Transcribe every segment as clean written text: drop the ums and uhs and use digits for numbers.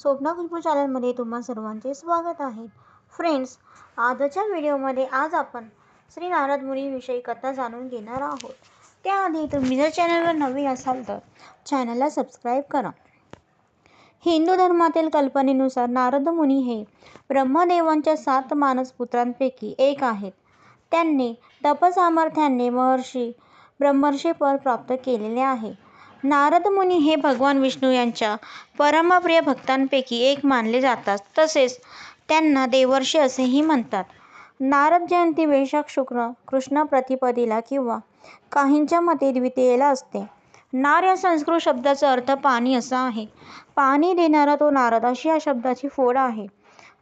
स्वप्ना खुशबू चॅनलमध्ये तुम्हा सर्वांचे स्वागत आहे. फ्रेंड्स, आजच्या व्हिडिओमध्ये आज आपण श्री नारद मुनीविषयी कथा जाणून घेणार आहोत. त्याआधी तुम्ही जर चॅनलवर नवीन असाल तर चॅनलला सबस्क्राईब करा. हिंदू धर्मातील कल्पनेनुसार नारद मुनी हे ब्रह्मदेवांच्या 7 मानस पुत्रांपैकी एक आहेत. त्यांनी तपसामर्थ्याने ब्रह्मर्षी पद प्राप्त केलेले आहे. नारद मुनी हे भगवान विष्णू यांच्या परमप्रिय भक्तांपैकी एक मानले जातात. तसेच त्यांना देवर्षी असेही म्हणतात. नारद जयंती वैशाख शुक्ल कृष्ण प्रतिपदेला किंवा काहींच्या मते द्वितीयेला असते. नार या संस्कृत शब्दाचा अर्थ पाणी असा आहे. पाणी देणारा तो नारद अशी या शब्दाची फोड आहे.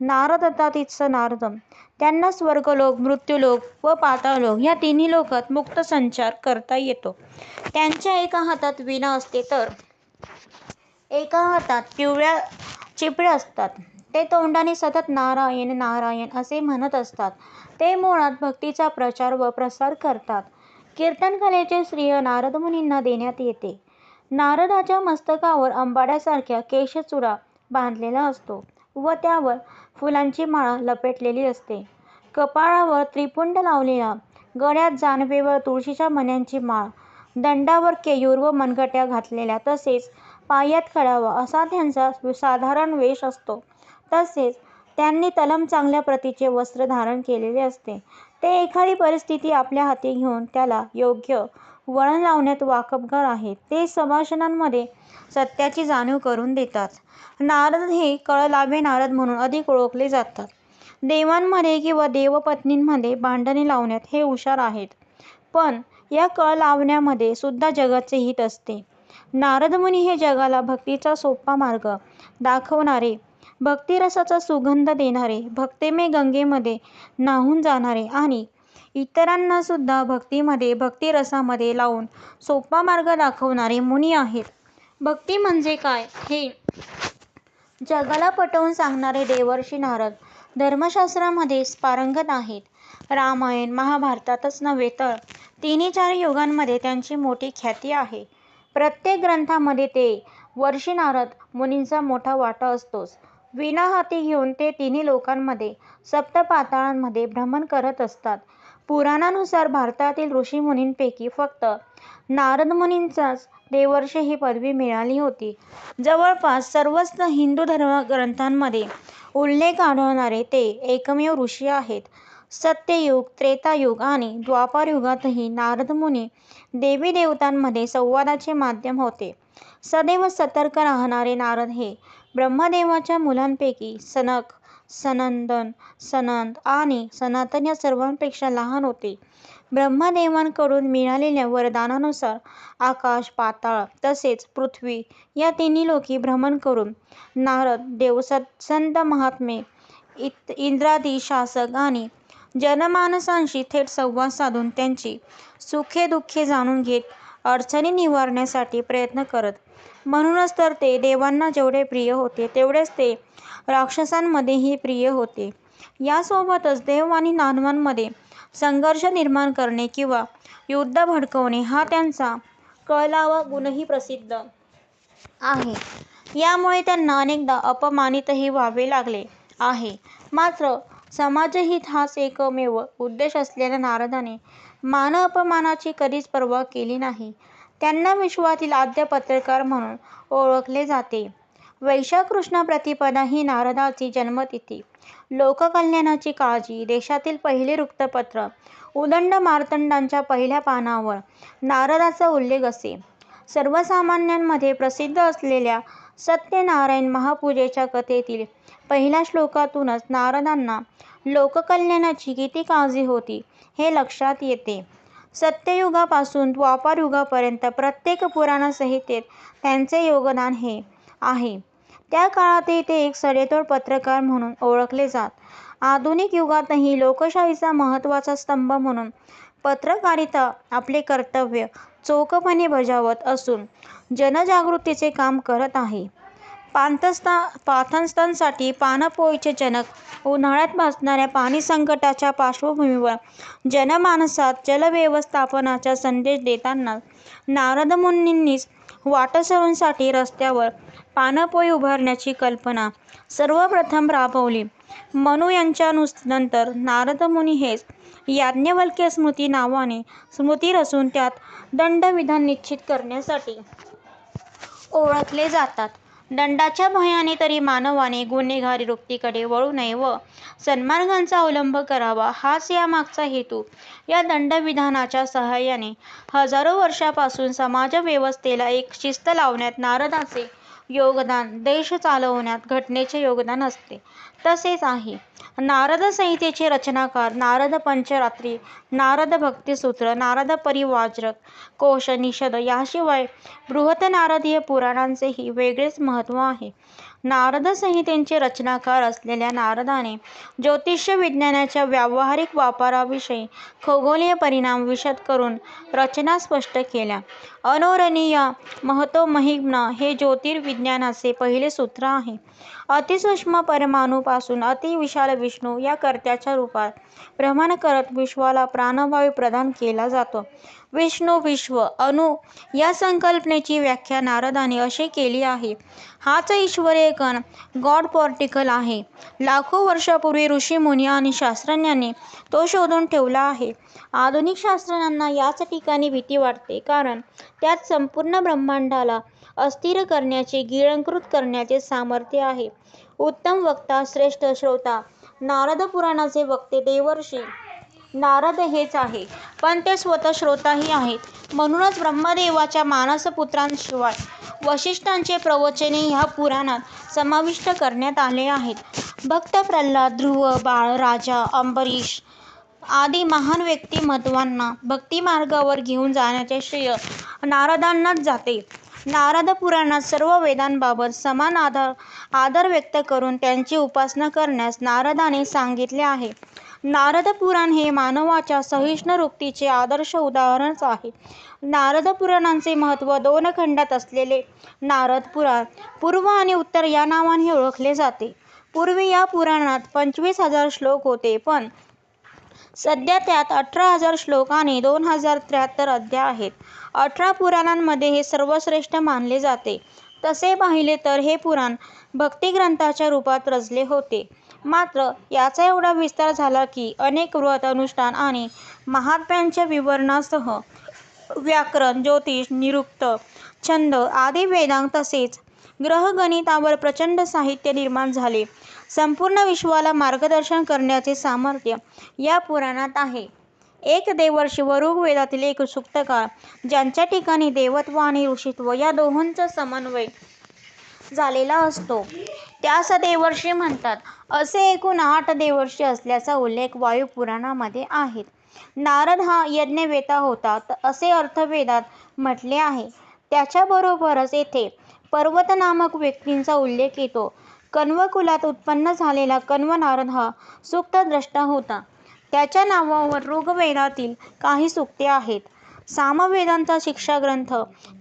नारद दत्तातीच नारदम. त्यांना स्वर्गलोक, मृत्यूलोक व पाताळलोक या तिन्ही लोकात मुक्त संचार करता येतो. त्यांच्या एका हातात वीणा असते तर एका हातात पिवळ्या चिपळ्या असतात. ते तोंडाने सतत नारायण नारायण असे म्हणत असतात. ते मुळात भक्तीचा प्रचार व प्रसार करतात. कीर्तन कलेचे श्रेय नारद मुनींना देण्यात येते. नारदाच्या मस्तकावर अंबाड्यासारख्या केशचुरा बांधलेला असतो व त्यावर फुलांची माळा लपेटलेली असते. कपाळावर त्रिपुंड लावलेला, गळ्यात जानवे व तुळशीच्या मण्यांची माळ, दंडावर केयूर व मनगट्या घातलेल्या तसेच पायात खडावा असा त्यांचा साधारण वेश असतो. तसेच त्यांनी तलम चांगल्या प्रतीचे वस्त्र धारण केलेले असते. ते एखादी परिस्थिती आपल्या हाती घेऊन त्याला योग्य वळण लावण्यात वाकबगार आहेत. ते संभाषणांमध्ये सत्याची जाणीव करून देतात. नारद हे कळलाभे नारद म्हणून अधिक ओळखले जातात. देवांमध्ये किंवा देवपत्नींमध्ये भांडणे लावण्यात हे हुशार आहेत. पण या कळलावण्यामध्ये सुद्धा जगाचे हित असते. नारद मुनी हे जगाला भक्तीचा सोपा मार्ग दाखवणारे, भक्तिरसाचा सुगंध देणारे, भक्तिमय गंगेमध्ये न्हाऊन जाणारे आणि इतरांना सुद्धा भक्तिरसामध्ये लावून सोपा मार्ग दाखवणारे मुनी आहेत. भक्ती म्हणजे काय हे जगाला पटवून सांगणारे देवर्षी नारद धर्मशास्त्रामध्ये पारंगत आहेत. रामायण महाभारतातच नव्हे तर तिन्ही 4 युगांमध्ये त्यांची मोठी ख्याती आहे. प्रत्येक ग्रंथामध्ये ते वर्षी नारद मुनींचा मोठा वाटा असतोच. वीणा हाती घेऊन ते तिन्ही लोकांमध्ये सप्त पाताळांमध्ये भ्रमण करत असतात. पुराणानुसार भारतातील ऋषीमुनींपैकी फक्त नारद मुनींचाच देवर्षी ही पदवी मिळाली होती. जवळपास सर्वच हिंदू धर्मग्रंथांमध्ये उल्लेख आढळणारे ते एकमेव ऋषी आहेत. सत्ययुग, त्रेतायुग आणि द्वापारयुगातही नारद मुनी देवी देवतांमध्ये संवादाचे माध्यम होते. सदैव सतर्क राहणारे नारद हे ब्रह्मदेवाच्या मुलांपैकी सनक, सनंदन, सनंद आणि सनातन या सर्वांपेक्षा लहान होते. ब्रह्मदेवांकडून मिळालेल्या वरदानानुसार आकाश, पाताळ तसेच पृथ्वी या तिन्ही लोकी भ्रमण करून नारद देवसंत महात्मे, इंद्रादी शासक आणि जनमानसांशी थेट संवाद साधून त्यांची सुखे दुःखे जाणून घेत अडचणी निवारण्यासाठी प्रयत्न करत. म्हणूनच तर ते देवांना जेवढे प्रिय होते तेवढेच ते राक्षसांमध्येही प्रिय होते. यासोबतच देव आणि दानवांमध्ये संघर्ष निर्माण करणे किंवा युद्ध भडकवणे हा त्यांचा कळलावा गुणही प्रसिद्ध आहे. यामुळे त्यांना अनेकदा अपमानितही व्हावे लागले आहे. मात्र समाजहित हाच एकमेव उद्देश असलेल्या नारदाने मान अपमानाची कधीच पर्वा केली नाही. त्यांना विश्वातील आद्य पत्रकार म्हणून ओळखले जाते. वैशाख कृष्ण प्रतिपदा ही नारदाची जन्मतिथी. लोककल्याणाची काळजी, देशातील पहिले वृत्तपत्र उदंड मार्तंडांच्या पहिल्या पानावर नारदाचा उल्लेख असे. सर्वसामान्यांमध्ये प्रसिद्ध असलेल्या सत्यनारायण महापूजेच्या कथेतील पहिल्या श्लोकातूनच नारदांना लोककल्याणाची किती काळजी होती हे लक्षात येते. सत्ययुगापासून द्वापारयुगापर्यंत प्रत्येक पुराणसंहितेत त्यांचे योगदान हे आहे. त्या काळातही ते एक सडेतोड पत्रकार म्हणून ओळखले जात. आधुनिक युगातही लोकशाहीचा महत्त्वाचा स्तंभ म्हणून पत्रकारिता आपले कर्तव्य चोखपणे बजावत असून जनजागृतीचे काम करत आहे. पाथस्तांसाठी पाणपोईचे जनक. उन्हाळ्यात भासणाऱ्या पाणी संकटाच्या पार्श्वभूमीवर जनमानसात जलव्यवस्थापनाचा संदेश देताना नारद मुनींनीच वाटसरूंसाठी रस्त्यावर पाणपोई उभारण्याची कल्पना सर्वप्रथम राबवली. मनु यांच्या नंतर नारद मुनी हेच याज्ञवल्क्य स्मृती नावाने स्मृती रचून त्यात दंडविधान निश्चित करण्यासाठी ओळखले जातात. दंडाच्या भयाने तरी मानवाने गुन्हेगारी वृत्तीकडे वळू नये व सन्मार्गाचा अवलंब करावा, हाच यामागचा हेतू. या दंडविधानाच्या सहाय्याने हजारो वर्षांपासून समाजव्यवस्थेला एक शिस्त लावण्यात नारदाचे योगदान देश चालवण्यात घटनेचे योगदान असते तसेच आहे. नारद संहितेचे रचनाकार नारद पंचरात्री, नारद भक्तिसूत्र, नारद परिव्राजक, कोश, निषद याशिवाय बृहत्नारदीय पुराणांचेही वेगळेच महत्त्व आहे. नारद संहितेचे रचनाकार असलेल्या नारदाने ज्योतिष विज्ञानाच्या व्यावहारिक वापराविषयी खगोलीय परिणाम विशद करून रचना स्पष्ट केल्या. अनोरणीया महतो महिम्ना हे ज्योतिर्विज्ञानाचे पहिले सूत्र आहे. अतिसूक्ष्म परमाणूपासून अतिविशाल विष्णू या कर्त्याच्या रूपात भ्रमण करत विश्वाला प्राणवायू प्रदान केला जातो. विष्णू, विश्व, अणु या संकल्पनेची व्याख्या नारदाने अशी केली आहे. हाच ईश्वरीय कण, गॉड पार्टिकल आहे. लाखो वर्षांपूर्वी ऋषीमुनी आणि शास्त्रज्ञांनी तो शोधून ठेवला आहे. आधुनिक शास्त्रज्ञांना याच ठिकाणी भीती वाटते, कारण त्यात संपूर्ण ब्रह्मांडाला अस्थिर करण्याचे, गिळंकृत करण्याचे सामर्थ्य आहे. उत्तम वक्ता, श्रेष्ठ श्रोता, नारद पुराणाचे वक्ते देवर्षी नारद हेच आहे, पण ते स्वतः श्रोताही आहेत. म्हणूनच ब्रह्मदेवाच्या मानसपुत्रांशिवाय वसिष्ठांचे प्रवचने ह्या पुराणात समाविष्ट करण्यात आले आहेत. भक्त प्रल्हाद, ध्रुव, बाळ, राजा, अंबरीश आदी महान व्यक्तिमत्त्वांना भक्तिमार्गावर घेऊन जाण्याचे श्रेय नारदांनाच जाते. नारद पुराणात सर्व वेदांबाबत समान आदर व्यक्त करून त्यांची उपासना करण्यास नारदाने सांगितले आहे. नारद पुराण हे मानवाच्या सहिष्णु वृत्तीचे आदर्श उदाहरणच आहे. नारद पुराणाचे महत्त्व 2 खंडात असलेले नारद पुराण पूर्व आणि उत्तर या नावाने ओळखले जाते. पूर्वी या पुराणात 25,000 श्लोक होते, पण सध्या त्यात 18,000 श्लोक आणि 2,073 अध्याय आहेत. 18 पुराणांमध्ये हे सर्वश्रेष्ठ मानले जाते. तसे पाहिले तर हे पुराण भक्तिग्रंथाच्या रूपात रचले होते. मात्र याचा एवढा विस्तार झाला की अनेक व्रत, अनुष्ठान आणि महात्म्यांच्या विवरणासह व्याकरण, ज्योतिष, निरुक्त, छंद आदी वेदांग तसेच ग्रहगणितावर प्रचंड साहित्य निर्माण झाले. संपूर्ण विश्वाला मार्गदर्शन करण्याचे सामर्थ्य या पुराणात आहे. एक देवर्षी व ऋग्वेदातील एक सूक्तकार, ज्यांच्या ठिकाणी देवत्व आणि ऋषित्व या दोहोंचा समन्वय झालेला असतो, त्यास देवर्षी म्हणतात. असे एकूण 8 देवर्षी असल्याचा उल्लेख वायू पुराणामध्ये आहे. नारद हा यज्ञवेता होता असे अथर्ववेदात म्हटले आहे. त्याच्याबरोबरच येथे पर्वत नामक व्यक्तींचा उल्लेख येतो. कण्व कुलात उत्पन्न झालेला कण्व नारद हा सूक्तद्रष्टा होता. त्याच्या नावावर ऋग्वेदातील काही सूक्ते आहेत. सामवेदांचा शिक्षाग्रंथ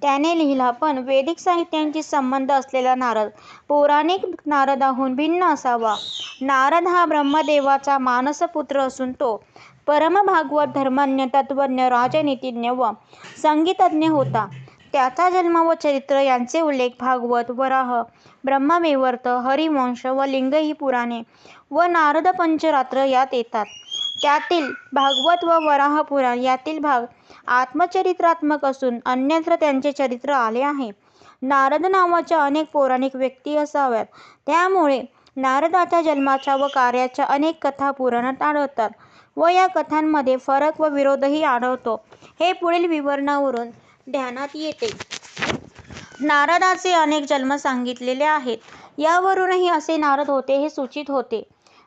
त्याने लिहिला, पण वैदिक साहित्यांशी संबंध असलेला नारद पौराणिक नारदाहून भिन्न असावा. नारद हा ब्रह्मदेवाचा मानसपुत्र असून तो परमभागवत, धर्मज्ञ, तत्त्वज्ञ, राजनीतिज्ञ व संगीतज्ञ होता. त्याचा जन्म व चरित्र यांचे उल्लेख भागवत, वराह, ब्रह्मवैवर्त, हरिवंश व लिंग ही पुराणे व नारद पंचरात्र यात येतात. त्यातील भागवत व वराह पुराण यातील भाग आत्मचरित्रात्मक असून अन्यत्र त्यांचे चरित्र आले आहे. नारद नावाच्या अनेक पौराणिक व्यक्ती असाव्यात, त्यामुळे नारदाच्या जन्माच्या व कार्याच्या अनेक कथा पुराणात आढळतात व या कथांमध्ये फरक व विरोधही आढळतो, हे पुढील विवरणावरून ध्यानात येते. नारदाचे अनेक जन्म सांगितलेले आहेत. यावरूनही असे नारद होते हे सूचित होते.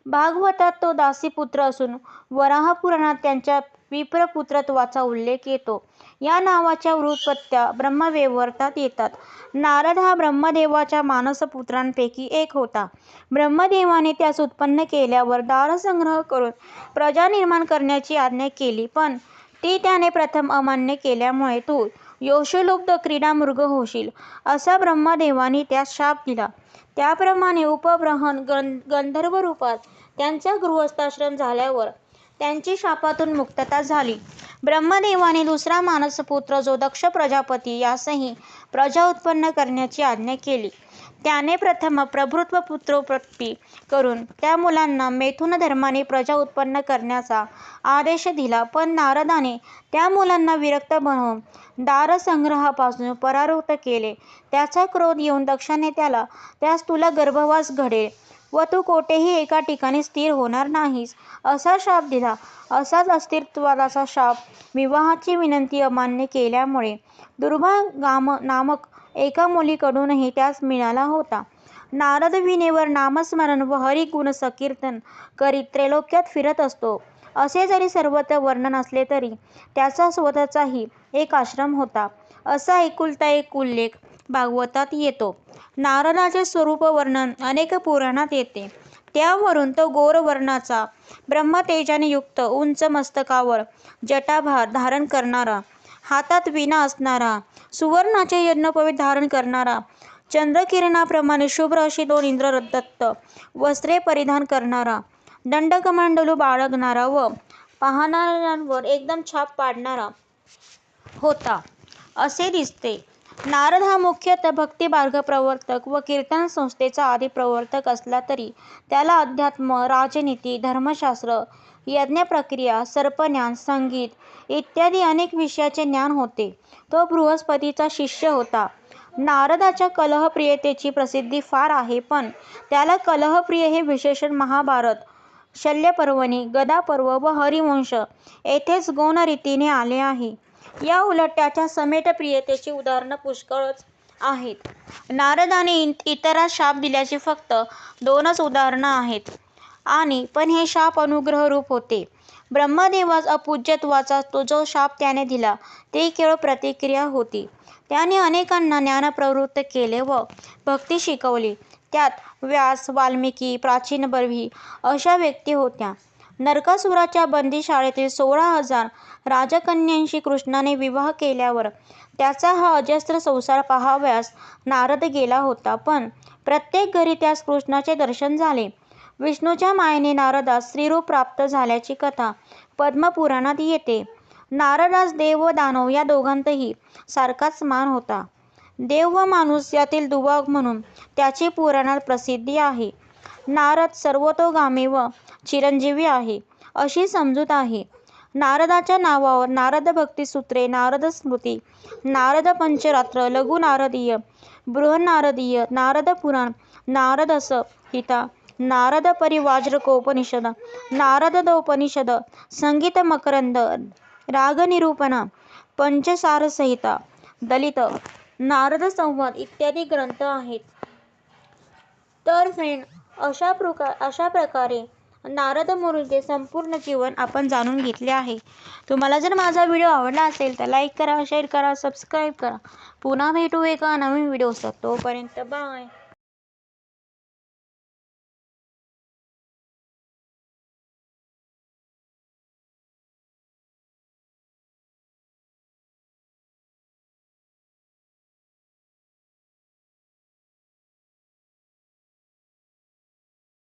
भागवतात तो दासीपुत्र असून वराह पुराणात त्यांच्या विप्रपुत्रत्वाचा उल्लेख येतो. या नावाच्या व्युत्पत्त्या ब्रह्मवैवर्तात येतात. नारद हा ब्रह्मदेवाच्या मानसपुत्रांपैकी एक होता. ब्रह्मदेवाने त्यास उत्पन्न केल्यावर दारसंग्रह करून प्रजा निर्माण करण्याची आज्ञा केली, पण ती त्याने प्रथम अमान्य केल्यामुळे तू यशोलुब्ध क्रीडामृग होशील, असा ब्रह्मदेवाने त्यास शाप दिला. त्याप्रमाणे उपब्रह्मन गंधर्व रूपात त्यांचा गृहस्थाश्रम झाल्यावर त्यांची शापातून मुक्तता झाली. ब्रह्मदेवाने दुसरा मानसपुत्र जो दक्ष प्रजापती यासही प्रजा उत्पन्न करण्याची आज्ञा केली. त्याने प्रथम प्रभृत्व पुत्रोत्पत्ती करून त्या मुलांना मैथुन धर्माने प्रजा उत्पन्न करण्याचा आदेश दिला. पण नारदाने त्या मुलांना विरक्त बनवून दारसंग्रहापासून परावृत्त केले. त्याचा क्रोध येऊन दक्षाने त्यास तुला गर्भवास घडेल व तू कोठेही एका ठिकाणी स्थिर होणार नाहीस असा शाप दिला. असाच अस्थिरत्वाचा शाप विवाहाची विनंती अमान्य केल्यामुळे दुर्वा नामक एका मुलीकडूनही त्यास मिळाला होता. नारद विणेवर नामस्मरण व हरिगुण संकीर्तन करीत त्रैलोक्यात फिरत असतो असे जरी सर्वत्र वर्णन असले तरी त्याचा स्वतःचाही एक आश्रम होता असा एकुलता एक उल्लेख भागवतात येतो. नारदाचे स्वरूप वर्णन अनेक पुराणात येते. त्यावरून तो गोर वर्णाचा, ब्रह्मतेजाने युक्त, उंच मस्तकावर जटाभार धारण करणारा, हातात वीणा असणारा, सुवर्णाचे यज्ञोपवीत धारण करणारा, चंद्रकिरणाप्रमाणे शुभ्र अशी 2 इंद्रदत्त वस्त्रे परिधान करणारा, दंडकमंडलू बाळगणारा व पाहणाऱ्यांवर एकदम छाप पाडणारा होता असे दिसते. नारद हा मुख्यतः भक्तिमार्ग प्रवर्तक व कीर्तन संस्थेचा आदी प्रवर्तक असला तरी त्याला अध्यात्म, राजनीती, धर्मशास्त्र, यज्ञप्रक्रिया, सर्पज्ञान, संगीत इत्यादी अनेक विषयाचे ज्ञान होते. तो बृहस्पतीचा शिष्य होता. नारदाच्या कलहप्रियतेची प्रसिद्धी फार आहे, पण त्याला कलहप्रिय हे विशेषण महाभारत, शल्यपर्वणी, गदापर्व व हरिवंश येथेच गौणरीतीने आले आहे. या उलट त्याच्या समेटप्रियतेची उदाहरणं पुष्कळच आहेत. नारदाने इतरांस शाप दिल्याची फक्त 2च उदाहरणं आहेत पण हे शाप अनुग्रह रूप होते. ब्रह्मदेवास अपूज्यत्वाचा जो शाप त्याने दिला ते केवळ प्रतिक्रिया होती. त्याने अनेकांना ज्ञानप्रवृत्त केले व भक्ती शिकवली. त्यात व्यास, वाल्मिकी, प्राचीन बर्ही अशा व्यक्ती होत्या. नरकासुराच्या बंदीशाळेतील 16,000 राजकन्यांशी कृष्णाने विवाह केल्यावर त्याचा हा अजस्र संसार पाहावयास नारद गेला होता. पण प्रत्येक घरी त्यास कृष्णाचे दर्शन झाले. विष्णूच्या मायेने नारदास स्त्रीरूप प्राप्त झाल्याची कथा पद्मपुराणात येते. नारदास देव व दानव या दोघांतही सारखाच मान होता. देव व माणूस यातील दुवा म्हणून त्याची पुराणात प्रसिद्धी आहे. नारद सर्वतोगामी व चिरंजीवी आहे अशी समजूत आहे. नारदाच्या नावावर नारद भक्तिसूत्रे, नारद स्मृती, नारद पंचरात्र, लघु नारदीय, बृहन्नारदीय, नारद पुराण, नारद संहिता, नारद परिव्राजकोपनिषद, नारदोपनिषद, संगीत मकरंद, रागनिरूपणा, पंचसारसंहिता, दलित, नारद संवाद इत्यादी ग्रंथ आहेत. तर फ्रेंड, अशा प्रकारे नारद मुनीचे संपूर्ण जीवन आपण जाणून घेतले आहे. तुम्हाला जर माझा व्हिडिओ आवडला असेल तर लाईक करा, शेअर करा, सबस्क्राईब करा. पुन्हा भेटू एका नवीन व्हिडिओसोबत. तोपर्यंत बाय.